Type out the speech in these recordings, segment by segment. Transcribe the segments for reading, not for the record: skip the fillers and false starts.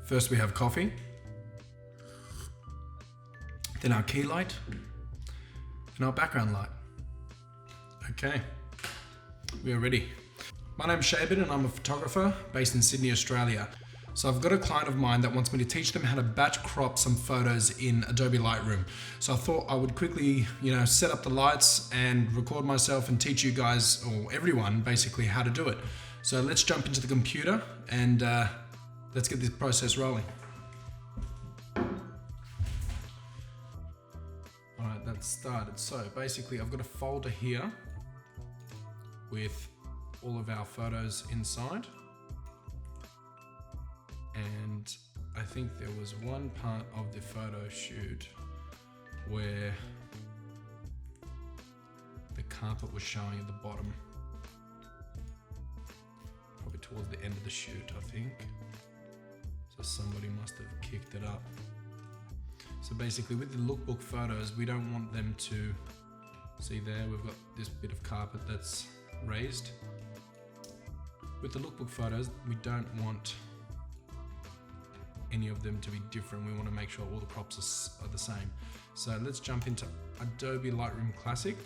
First we have coffee, then our key light, and our background light. Okay, we are ready. My name's Shaban and I'm a photographer based in Sydney, Australia. So I've got a client of mine that wants me to teach them how to batch crop some photos in Adobe Lightroom. So I thought I would quickly, set up the lights and record myself and teach you guys, or everyone basically, how to do it. So let's jump into the computer and let's get this process rolling. Alright, that's started. So basically I've got a folder here with all of our photos inside. And I think there was one part of the photo shoot where the carpet was showing at the bottom. Probably towards the end of the shoot, I think. So somebody must have kicked it up. So basically with the lookbook photos, we don't want them to see there. We've got this bit of carpet that's raised. With the lookbook photos, we don't want any of them to be different. We want to make sure all the crops are the same. So let's jump into Adobe Lightroom Classic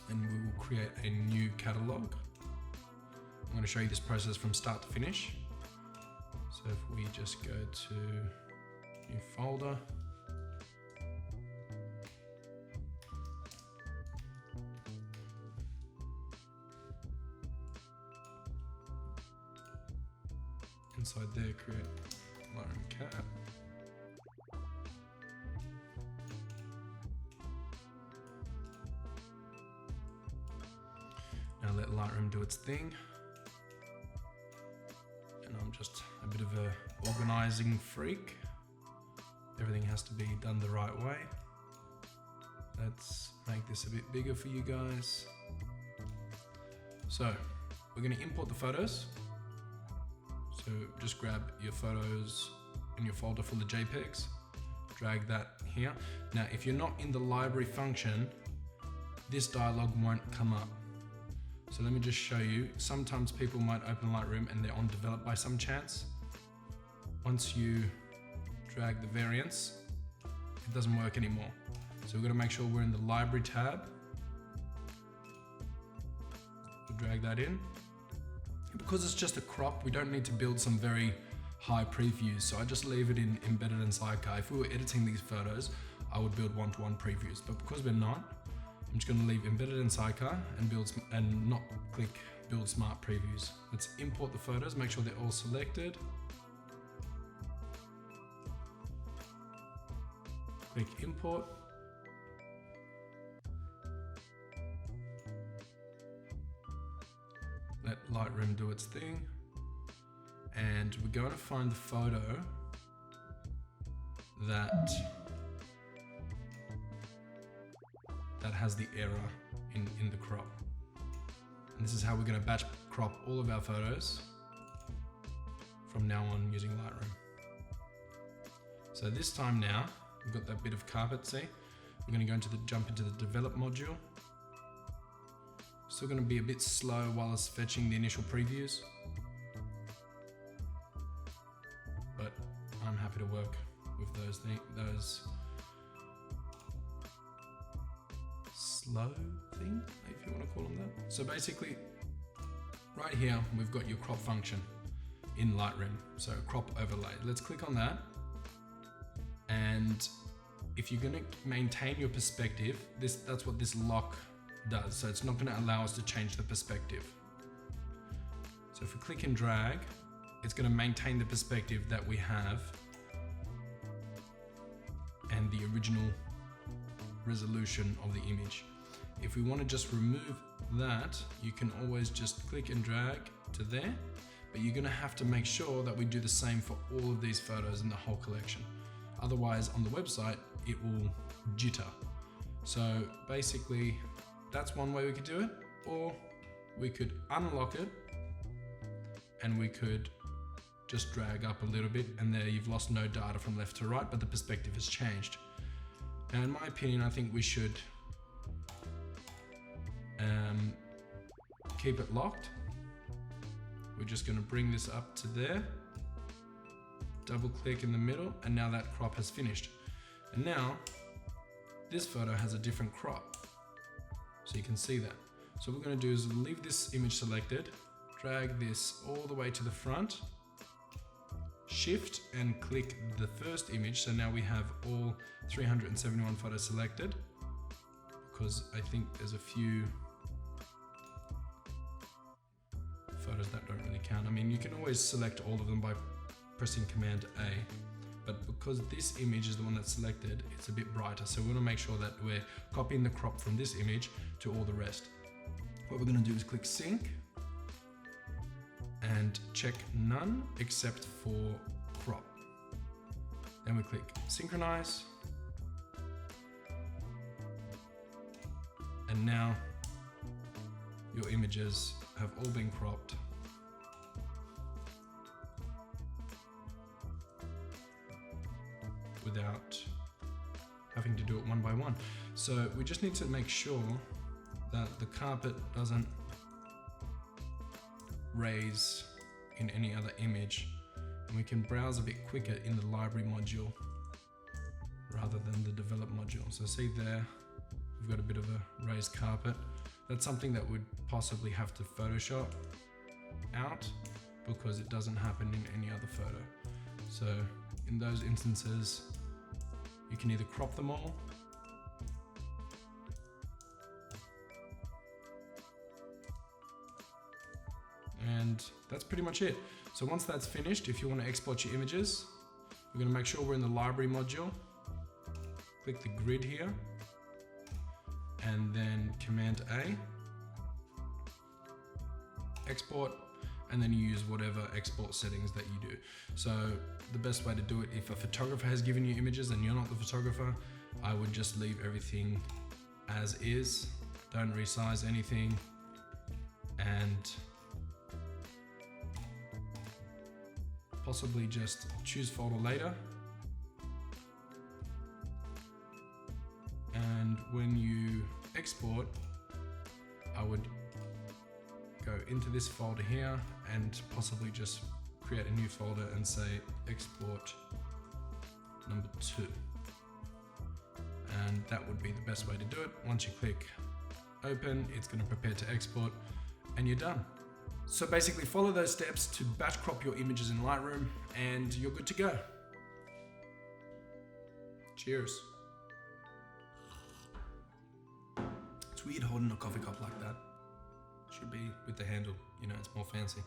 and we will create a new catalog. I'm going to show you this process from start to finish. So if we just go to new folder, inside there create Lightroom Cat. Now let Lightroom do its thing. And I'm just a bit of a organizing freak. Everything has to be done the right way. Let's make this a bit bigger for you guys. So we're going to import the photos. So just grab your photos in your folder full of JPEGs, drag that here. Now, if you're not in the library function, this dialog won't come up. So let me just show you. Sometimes people might open Lightroom and they're on develop by some chance. Once you drag the variants, it doesn't work anymore. So we're gonna make sure we're in the library tab. We'll drag that in. Because it's just a crop, we don't need to build some very high previews. So I just leave it in embedded in Sidecar. If we were editing these photos, I would build one-to-one previews. But because we're not, I'm just going to leave embedded in Sidecar and not click build smart previews. Let's import the photos, make sure they're all selected. Click import. Let Lightroom do its thing. And we're going to find the photo that has the error in the crop. And this is how we're going to batch crop all of our photos from now on using Lightroom. So this time now, we've got that bit of carpet, see? We're going to go jump into the develop module. Still going to be a bit slow while it's fetching the initial previews, but I'm happy to work with those slow thing, if you want to call them that. So basically, right here we've got your crop function in Lightroom. So crop overlay. Let's click on that, and if you're going to maintain your perspective, that's what this lock does. So it's not going to allow us to change the perspective. So if we click and drag, it's going to maintain the perspective that we have and the original resolution of the image. If we want to just remove that, you can always just click and drag to there, but you're going to have to make sure that we do the same for all of these photos in the whole collection. Otherwise on the website it will jitter. So basically that's one way we could do it, or we could unlock it and we could just drag up a little bit, and there you've lost no data from left to right, but the perspective has changed. Now in my opinion, I think we should keep it locked. We're just going to bring this up to there double click in the middle, and now that crop has finished. And now this photo has a different crop, so you can see that. So what we're going to do is leave this image selected, drag this all the way to the front, shift and click the first image. So now we have all 371 photos selected, because I think there's a few photos that don't really count. I mean, you can always select all of them by pressing Command A, but because this image is the one that's selected, it's a bit brighter. So we want to make sure that we're copying the crop from this image to all the rest. What we're going to do is click Sync and check none except for crop. Then we click Synchronize. And now your images have all been cropped. Without having to do it one by one. So we just need to make sure that the carpet doesn't raise in any other image, and we can browse a bit quicker in the library module rather than the develop module. So see there, we've got a bit of a raised carpet. That's something that would possibly have to Photoshop out because it doesn't happen in any other photo. So in those instances, you can either crop them all and that's pretty much it. So once that's finished, if you want to export your images, we're going to make sure we're in the library module. Click the grid here and then Command A, export, and then you use whatever export settings that you do. So the best way to do it, if a photographer has given you images and you're not the photographer, I would just leave everything as is, don't resize anything, and possibly just choose folder later. And when you export, I would go into this folder here and possibly just create a new folder and say export number 2. And that would be the best way to do it. Once you click open, it's going to prepare to export and you're done. So basically follow those steps to batch crop your images in Lightroom and you're good to go. Cheers. It's weird holding a coffee cup like that. Should be with the handle, you know, it's more fancy.